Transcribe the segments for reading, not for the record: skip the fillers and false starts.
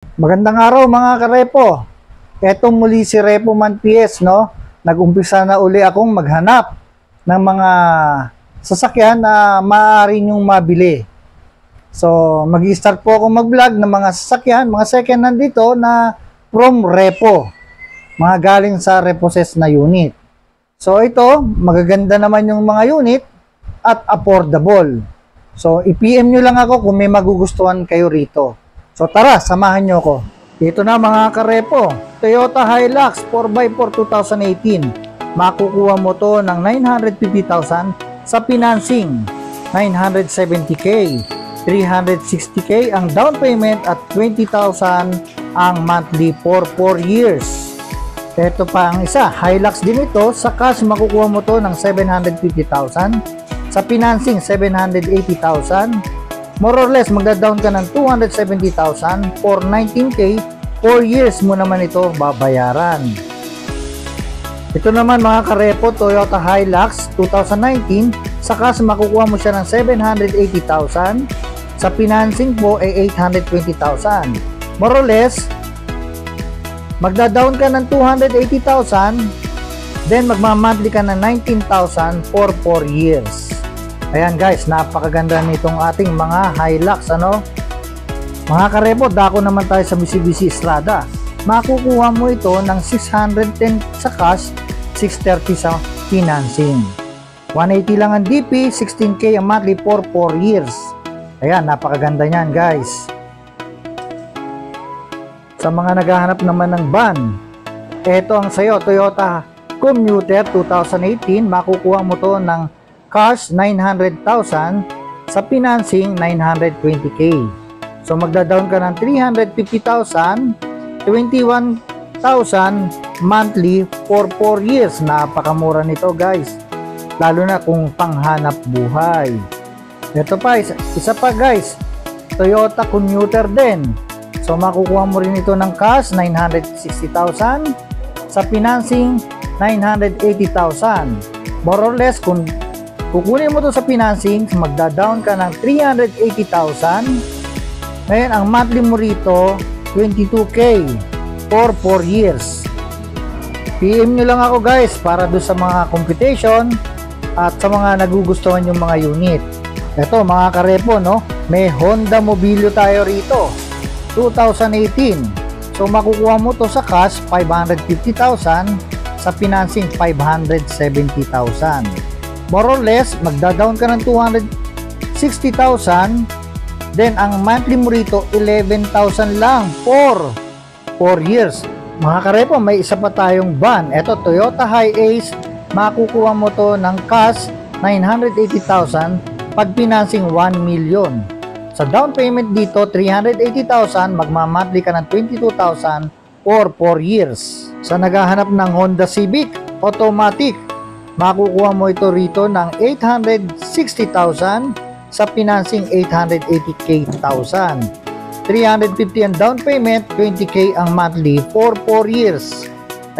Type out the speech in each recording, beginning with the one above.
Magandang araw mga karepo. Eto muli si Repo Man PS, no? Nag-umpisa na uli akong maghanap ng mga sasakyan na maaari nyong mabili. So, mag-i-start po akong mag-vlog ng mga sasakyan, mga second hand dito na from Repo. Mga galing sa repossessed na unit. So, ito, magaganda naman yung mga unit at affordable. So, i-PM nyo lang ako kung may magugustuhan kayo rito. So tara, samahan nyo ko. Dito na mga karepo, Toyota Hilux 4x4 2018. Makukuha mo to ng 950,000 sa financing, 970k, 360k ang down payment at 20,000 ang monthly for 4 years. Ito pa ang isa, Hilux din ito, sa cash makukuha mo to ng 750,000, sa financing 780,000. More or less, magda-down ka ng 270,000 for 19k, 4 years mo naman ito babayaran. Ito naman mga karepo, Toyota Hilux 2019, sa cash makukuha mo siya ng 780,000, sa financing po ay 820,000. More or less, magda-down ka ng 280,000, then magma-monthly ka ng 19,000 for 4 years. Ayan guys, napakaganda nitong ating mga Hilux, ano? Mga karepo, dako naman tayo sa Mitsubishi Strada. Makukuha mo ito ng 610 sa cash, 630 sa financing. 180 lang ang DP, 16k ang monthly for 4 years. Ayan, napakaganda niyan guys. Sa mga naghahanap naman ng van, ito ang sayo, Toyota Commuter 2018. Makukuha mo to ng cash 900,000, sa financing 920k. So magda-down ka ng 350,000, 21,000 monthly for 4 years. Napakamura nito guys, lalo na kung panghanap buhay. Ito pa, isa pa guys, Toyota Commuter din. So makukuha mo rin ito ng cash 960,000, sa financing 980,000. More or less, kung kukunin mo to sa financing, magda-down ka ng 380,000. Ngayon, ang monthly mo rito, 22k for 4 years. PM nyo lang ako guys para doon sa mga computation at sa mga nagugustuhan yung mga unit. Ito mga karepo, no? May Honda Mobilio tayo rito, 2018. So makukuha mo to sa cash, 550,000. Sa financing, 570,000. More or less, magda-down ka ng 260,000, then ang monthly mo rito 11,000 lang for 4 years. Mga karepo, may isa pa tayong van. Ito, Toyota Hiace, makukuha mo to ng cash 980,000, pag financing 1 million. Sa down payment dito 380,000, magma-monthly ka ng 22,000 for 4 years. Sa naghahanap ng Honda Civic automatic, makukuha mo ito rito ng 860,000, sa financing 880,000. 350 ang down payment, 20k ang monthly for 4 years.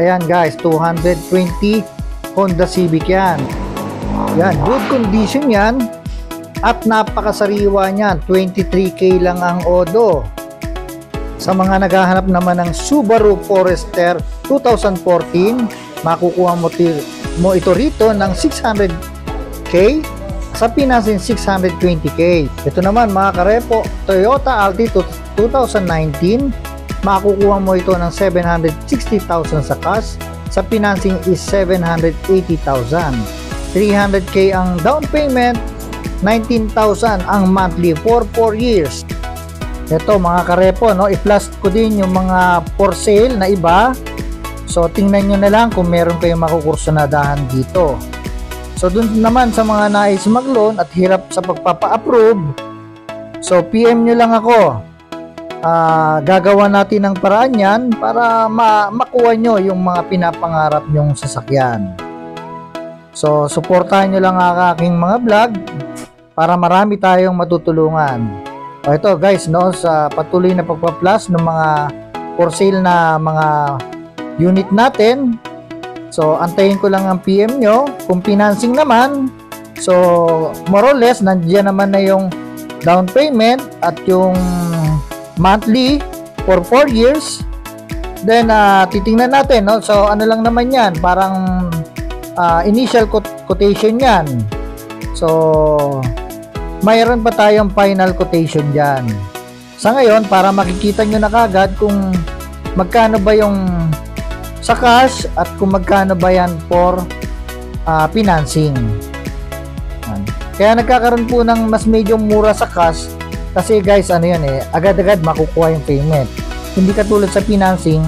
Ayan guys, 220 Honda Civic yan. Yan, good condition yan at napakasariwa niyan. 23k lang ang odo. Sa mga naghahanap naman ng Subaru Forester 2014, makukuha mo ito rito ng 600k, sa financing 620k. Ito naman mga karepo, Toyota Altis 2019, makukuha mo ito ng 760,000 sa cash, sa financing is 780,000. 300k ang down payment, 19,000 ang monthly for 4 years. Ito mga karepo, no, i-plus ko din yung mga for sale na iba. So, tingnan nyo na lang kung meron kayong makukursunadahan dito. So, dun naman sa mga nais mag-loan at hirap sa pagpapa-approve, so, PM nyo lang ako. Gagawa natin ng paraan yan para makuha nyo yung mga pinapangarap nyong sasakyan. So, supportahan nyo lang ang aking mga vlog para marami tayong matutulungan. O, ito guys, no, sa patuloy na pagpa-plus ng mga for sale na mga unit natin. So, antayin ko lang ang PM nyo. Kung financing naman, so, more or less, nandiyan naman na yung down payment at yung monthly for 4 years. Then titingnan natin, no? So ano lang naman 'yan, parang initial quotation 'yan. So mayroon pa tayong final quotation diyan. Sa ngayon, para makikita nyo na kagad kung magkano ba yung sa cash at kung magkano ba yan for financing. Kaya nagkakaroon po ng mas medyo mura sa cash kasi guys, ano yan agad-agad makukuha yung payment. Hindi katulad sa financing,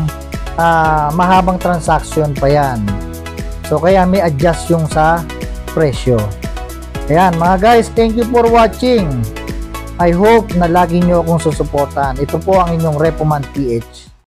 mahabang transaction pa yan. So kaya may adjust yung sa presyo. Ayan mga guys, thank you for watching. I hope na lagi nyo akong susuportahan. Ito po ang inyong Repoman PH.